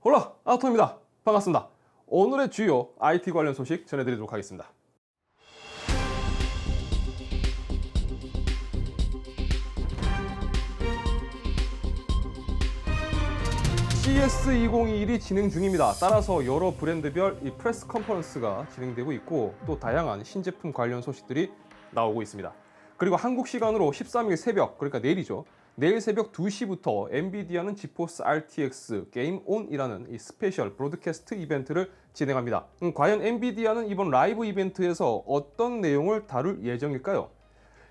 홀라 아토입니다. 반갑습니다. 오늘의 주요 IT 관련 소식 전해드리도록 하겠습니다. CS2021이 진행 중입니다. 따라서 여러 브랜드별 이 프레스 컨퍼런스가 진행되고 있고 또 다양한 신제품 관련 소식들이 나오고 있습니다. 그리고 한국 시간으로 13일 새벽, 그러니까 내일이죠. 내일 새벽 2시부터 엔비디아는 지포스 RTX 게임 온이라는 이 스페셜 브로드캐스트 이벤트를 진행합니다. 과연 엔비디아는 이번 라이브 이벤트에서 어떤 내용을 다룰 예정일까요?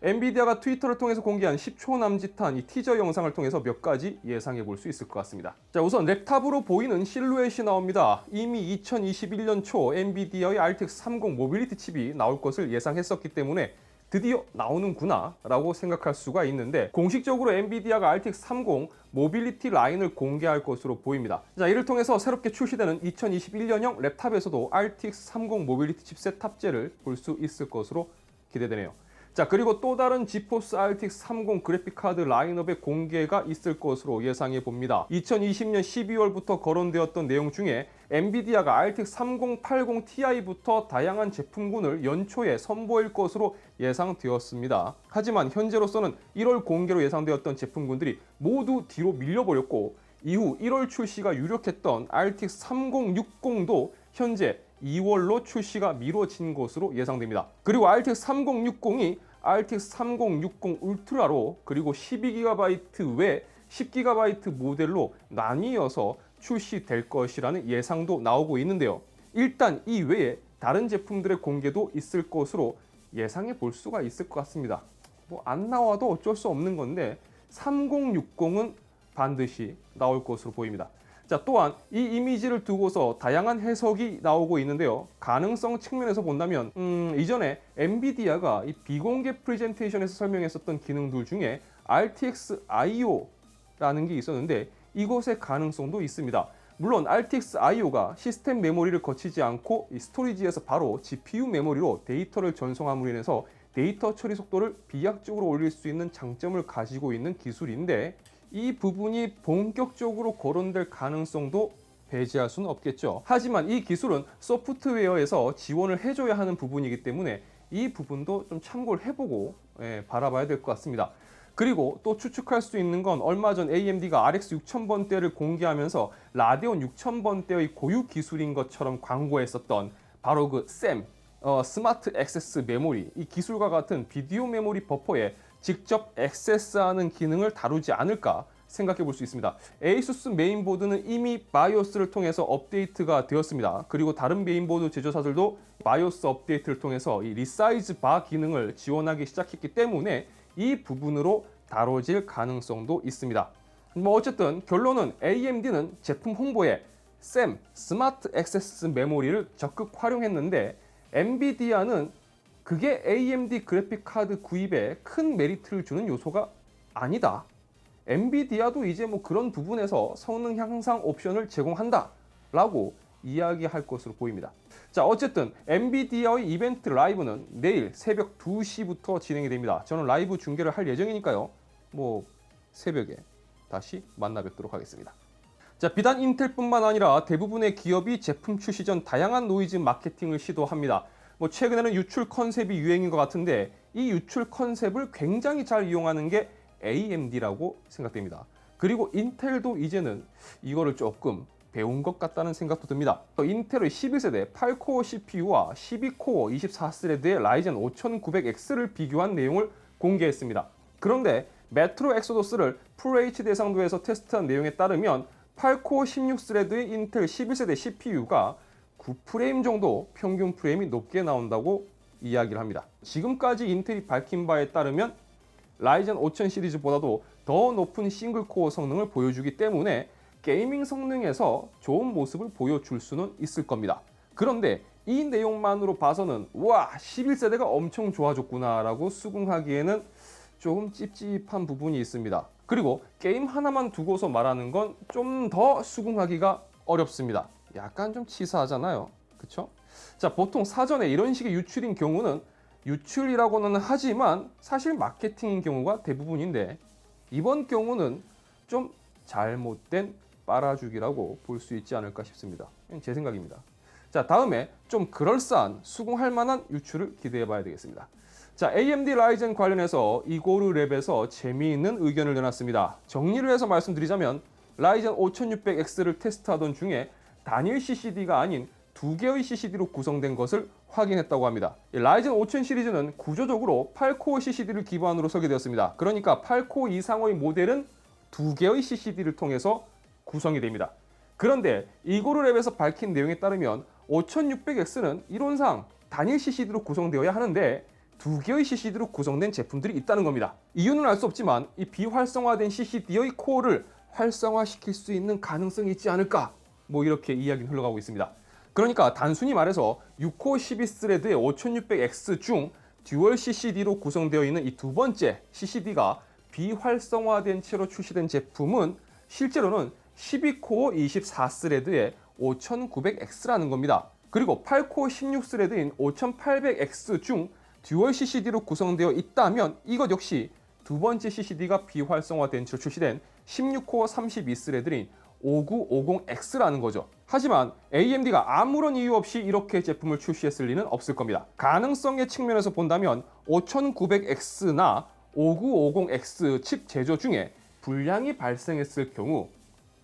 엔비디아가 트위터를 통해서 공개한 10초 남짓한 이 티저 영상을 통해서 몇 가지 예상해 볼 수 있을 것 같습니다. 자, 우선 랩탑으로 보이는 실루엣이 나옵니다. 이미 2021년 초 엔비디아의 RTX 30 모빌리티 칩이 나올 것을 예상했었기 때문에 드디어 나오는구나 라고 생각할 수가 있는데, 공식적으로 엔비디아가 RTX 30 모빌리티 라인을 공개할 것으로 보입니다. 자, 이를 통해서 새롭게 출시되는 2021년형 랩탑에서도 RTX 30 모빌리티 칩셋 탑재를 볼 수 있을 것으로 기대되네요. 자, 그리고 또 다른 지포스 RTX 30 그래픽카드 라인업의 공개가 있을 것으로 예상해 봅니다. 2020년 12월부터 거론되었던 내용 중에 엔비디아가 RTX 3080 Ti부터 다양한 제품군을 연초에 선보일 것으로 예상되었습니다. 하지만 현재로서는 1월 공개로 예상되었던 제품군들이 모두 뒤로 밀려버렸고, 이후 1월 출시가 유력했던 RTX 3060도 현재 2월로 출시가 미뤄진 것으로 예상됩니다. 그리고 RTX 3060이 RTX 3060 울트라로 그리고 12GB 외 10GB 모델로 나뉘어서 출시될 것이라는 예상도 나오고 있는데요. 일단 이 외에 다른 제품들의 공개도 있을 것으로 예상해 볼 수가 있을 것 같습니다. 뭐 안 나와도 어쩔 수 없는 건데 3060은 반드시 나올 것으로 보입니다. 자, 또한 이 이미지를 두고서 다양한 해석이 나오고 있는데요. 가능성 측면에서 본다면 이전에 엔비디아가 이 비공개 프레젠테이션에서 설명했었던 기능들 중에 RTX IO라는 게 있었는데 이것의 가능성도 있습니다. 물론 RTX IO가 시스템 메모리를 거치지 않고 이 스토리지에서 바로 GPU 메모리로 데이터를 전송함으로 인해서 데이터 처리 속도를 비약적으로 올릴 수 있는 장점을 가지고 있는 기술인데, 이 부분이 본격적으로 거론될 가능성도 배제할 수는 없겠죠. 하지만 이 기술은 소프트웨어에서 지원을 해줘야 하는 부분이기 때문에 이 부분도 좀 참고를 해보고 바라봐야 될 것 같습니다. 그리고 또 추측할 수 있는 건 얼마 전 AMD가 RX 6000번대를 공개하면서 라데온 6000번대의 고유 기술인 것처럼 광고했었던 바로 그 SAM, 스마트 액세스 메모리, 이 기술과 같은 비디오 메모리 버퍼에 직접 액세스하는 기능을 다루지 않을까 생각해 볼 수 있습니다. ASUS 메인보드는 이미 바이오스를 통해서 업데이트가 되었습니다. 그리고 다른 메인보드 제조사들도 바이오스 업데이트를 통해서 이 리사이즈 바 기능을 지원하기 시작했기 때문에 이 부분으로 다뤄질 가능성도 있습니다. 뭐 어쨌든 결론은 AMD는 제품 홍보에 SAM, 스마트 액세스 메모리를 적극 활용했는데, 엔비디아는 그게 AMD 그래픽카드 구입에 큰 메리트를 주는 요소가 아니다. 엔비디아도 이제 뭐 그런 부분에서 성능 향상 옵션을 제공한다 라고 이야기할 것으로 보입니다. 자, 어쨌든 엔비디아의 이벤트 라이브는 내일 새벽 2시부터 진행이 됩니다. 저는 라이브 중계를 할 예정이니까요. 뭐 새벽에 다시 만나 뵙도록 하겠습니다. 자, 비단 인텔뿐만 아니라 대부분의 기업이 제품 출시 전 다양한 노이즈 마케팅을 시도합니다. 뭐 최근에는 유출 컨셉이 유행인 것 같은데 이 유출 컨셉을 굉장히 잘 이용하는 게 AMD라고 생각됩니다. 그리고 인텔도 이제는 이거를 조금 배운 것 같다는 생각도 듭니다. 인텔의 11세대 8코어 CPU와 12코어 24스레드의 라이젠 5900X를 비교한 내용을 공개했습니다. 그런데 메트로 엑소더스를 FH 대상도에서 테스트한 내용에 따르면 8코어 16스레드의 인텔 11세대 CPU가 9프레임 정도 평균 프레임이 높게 나온다고 이야기를 합니다. 지금까지 인텔이 밝힌 바에 따르면 라이젠 5000 시리즈보다도 더 높은 싱글코어 성능을 보여주기 때문에 게이밍 성능에서 좋은 모습을 보여줄 수는 있을 겁니다. 그런데 이 내용만으로 봐서는 와, 11세대가 엄청 좋아졌구나 라고 수긍하기에는 조금 찝찝한 부분이 있습니다. 그리고 게임 하나만 두고서 말하는 건 좀 더 수긍하기가 어렵습니다. 약간 좀 치사하잖아요. 그쵸? 자, 보통 사전에 이런 식의 유출인 경우는 유출이라고는 하지만 사실 마케팅인 경우가 대부분인데, 이번 경우는 좀 잘못된 빨아주기라고 볼 수 있지 않을까 싶습니다. 제 생각입니다. 자, 다음에 좀 그럴싸한 수긍할 만한 유출을 기대해 봐야 되겠습니다. 자, AMD 라이젠 관련해서 이고르랩에서 재미있는 의견을 내놨습니다. 정리를 해서 말씀드리자면 라이젠 5600X를 테스트하던 중에 단일 CCD가 아닌 두 개의 CCD로 구성된 것을 확인했다고 합니다. 라이젠 5000 시리즈는 구조적으로 8코어 CCD를 기반으로 설계되었습니다. 그러니까 8코어 이상의 모델은 두 개의 CCD를 통해서 구성이 됩니다. 그런데 이고르랩에서 밝힌 내용에 따르면 5600X는 이론상 단일 CCD로 구성되어야 하는데 두 개의 CCD로 구성된 제품들이 있다는 겁니다. 이유는 알 수 없지만 이 비활성화된 CCD의 코어를 활성화시킬 수 있는 가능성이 있지 않을까? 뭐 이렇게 이야기는 흘러가고 있습니다. 그러니까 단순히 말해서 6코어 12스레드의 5600X 중 듀얼 CCD로 구성되어 있는 이 두 번째 CCD가 비활성화된 채로 출시된 제품은 실제로는 12코어 24스레드의 5900X라는 겁니다. 그리고 8코어 16스레드인 5800X 중 듀얼 CCD로 구성되어 있다면 이것 역시 두 번째 CCD가 비활성화된 채로 출시된 16코어 32스레드인 5950X라는 거죠. 하지만 AMD가 아무런 이유 없이 이렇게 제품을 출시했을 리는 없을 겁니다. 가능성의 측면에서 본다면 5900X나 5950X 칩 제조 중에 불량이 발생했을 경우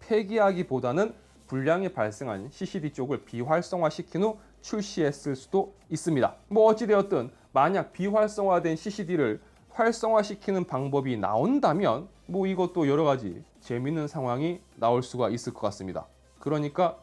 폐기하기보다는 불량이 발생한 CCD 쪽을 비활성화시킨 후 출시했을 수도 있습니다. 뭐 어찌되었든 만약 비활성화된 CCD를 활성화시키는 방법이 나온다면 뭐 이것도 여러 가지 재밌는 상황이 나올 수가 있을 것 같습니다. 그러니까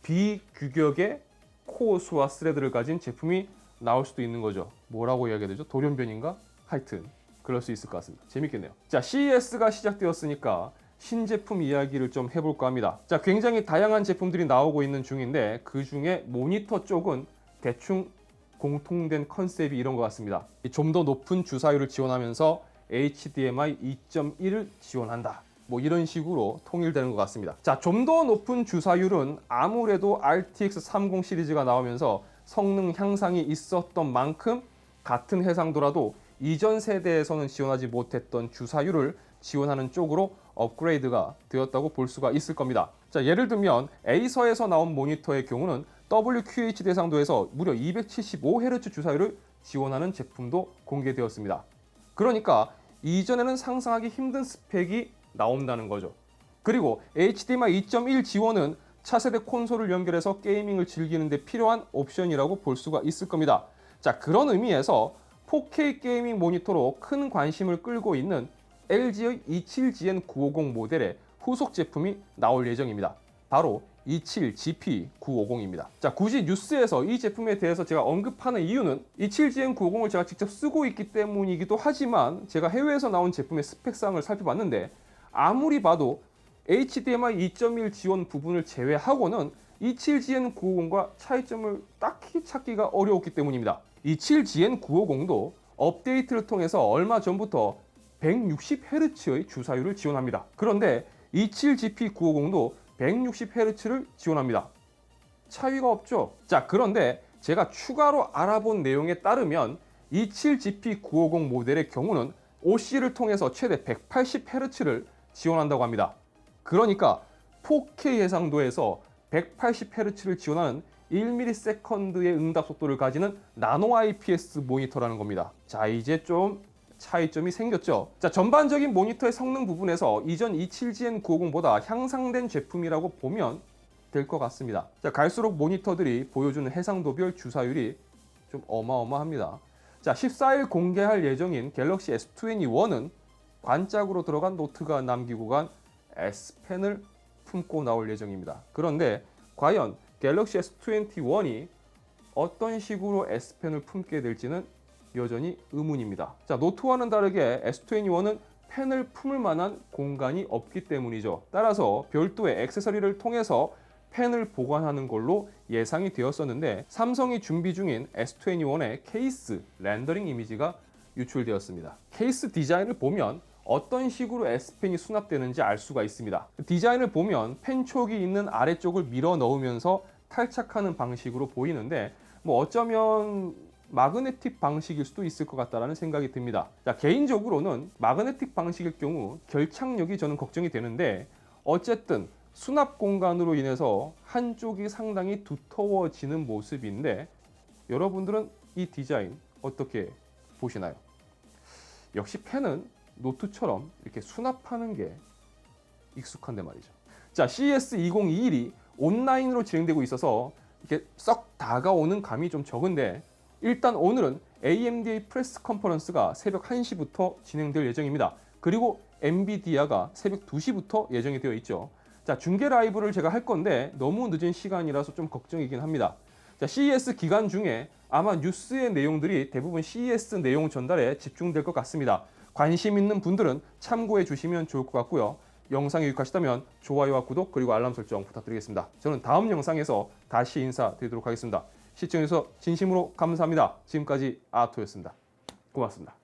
비규격의 코어 수와 스레드를 가진 제품이 나올 수도 있는 거죠. 뭐라고 이야기해야 되죠? 돌연변인가? 하여튼 그럴 수 있을 것 같습니다. 재밌겠네요. 자, CES가 시작되었으니까 신제품 이야기를 좀 해볼까 합니다. 자, 굉장히 다양한 제품들이 나오고 있는 중인데 그 중에 모니터 쪽은 대충 공통된 컨셉이 이런 것 같습니다. 좀 더 높은 주사율을 지원하면서 HDMI 2.1을 지원한다. 뭐 이런 식으로 통일되는 것 같습니다. 자, 좀 더 높은 주사율은 아무래도 RTX 30 시리즈가 나오면서 성능 향상이 있었던 만큼 같은 해상도라도 이전 세대에서는 지원하지 못했던 주사율을 지원하는 쪽으로 업그레이드가 되었다고 볼 수가 있을 겁니다. 자, 예를 들면 에이서에서 나온 모니터의 경우는 WQHD 해상도에서 무려 275Hz 주사율을 지원하는 제품도 공개되었습니다. 그러니까 이전에는 상상하기 힘든 스펙이 나온다는 거죠. 그리고 HDMI 2.1 지원은 차세대 콘솔을 연결해서 게이밍을 즐기는 데 필요한 옵션이라고 볼 수가 있을 겁니다. 자, 그런 의미에서 4K 게이밍 모니터로 큰 관심을 끌고 있는 LG의 27GN950 모델의 후속 제품이 나올 예정입니다. 바로 27GP950입니다. 자, 굳이 뉴스에서 이 제품에 대해서 제가 언급하는 이유는 27GN950을 제가 직접 쓰고 있기 때문이기도 하지만 제가 해외에서 나온 제품의 스펙상을 살펴봤는데 아무리 봐도 HDMI 2.1 지원 부분을 제외하고는 27GN950과 차이점을 딱히 찾기가 어려웠기 때문입니다. 27GN950도 업데이트를 통해서 얼마 전부터 160Hz의 주사율을 지원합니다. 그런데 27GP950도 160Hz를 지원합니다. 차이가 없죠? 자, 그런데 제가 추가로 알아본 내용에 따르면 27GP950 모델의 경우는 OC를 통해서 최대 180Hz를 지원한다고 합니다. 그러니까 4K 해상도에서 180Hz를 지원하는 1ms의 응답 속도를 가지는 나노 IPS 모니터라는 겁니다. 자, 이제 좀 차이점이 생겼죠. 자, 전반적인 모니터의 성능 부분에서 이전 27GN950보다 향상된 제품이라고 보면 될 것 같습니다. 자, 갈수록 모니터들이 보여주는 해상도별 주사율이 좀 어마어마합니다. 자, 14일 공개할 예정인 갤럭시 S21은 관짝으로 들어간 노트가 남기고 간 S펜을 품고 나올 예정입니다. 그런데 과연 갤럭시 S21이 어떤 식으로 S펜을 품게 될지는 여전히 의문입니다. 자, 노트와는 다르게 S21은 펜을 품을 만한 공간이 없기 때문이죠. 따라서 별도의 액세서리를 통해서 펜을 보관하는 걸로 예상이 되었었는데 삼성이 준비 중인 S21의 케이스 렌더링 이미지가 유출되었습니다. 케이스 디자인을 보면 어떤 식으로 S펜이 수납되는지 알 수가 있습니다. 디자인을 보면 펜 촉이 있는 아래쪽을 밀어 넣으면서 탈착하는 방식으로 보이는데 뭐 어쩌면 마그네틱 방식일 수도 있을 것 같다는 생각이 듭니다. 자, 개인적으로는 마그네틱 방식일 경우 결착력이 저는 걱정이 되는데 어쨌든 수납 공간으로 인해서 한쪽이 상당히 두터워지는 모습인데 여러분들은 이 디자인 어떻게 보시나요? 역시 펜은 노트처럼 이렇게 수납하는 게 익숙한데 말이죠. 자, CES 2021이 온라인으로 진행되고 있어서 이렇게 썩 다가오는 감이 좀 적은데 일단 오늘은 AMD의 프레스 컨퍼런스가 새벽 1시부터 진행될 예정입니다. 그리고 엔비디아가 새벽 2시부터 예정이 되어 있죠. 자, 중계 라이브를 제가 할 건데 너무 늦은 시간이라서 좀 걱정이긴 합니다. 자, CES 기간 중에 아마 뉴스의 내용들이 대부분 CES 내용 전달에 집중될 것 같습니다. 관심 있는 분들은 참고해 주시면 좋을 것 같고요. 영상이 유익하시다면 좋아요와 구독 그리고 알람 설정 부탁드리겠습니다. 저는 다음 영상에서 다시 인사드리도록 하겠습니다. 시청해주셔서 진심으로 감사합니다. 지금까지 아토였습니다. 고맙습니다.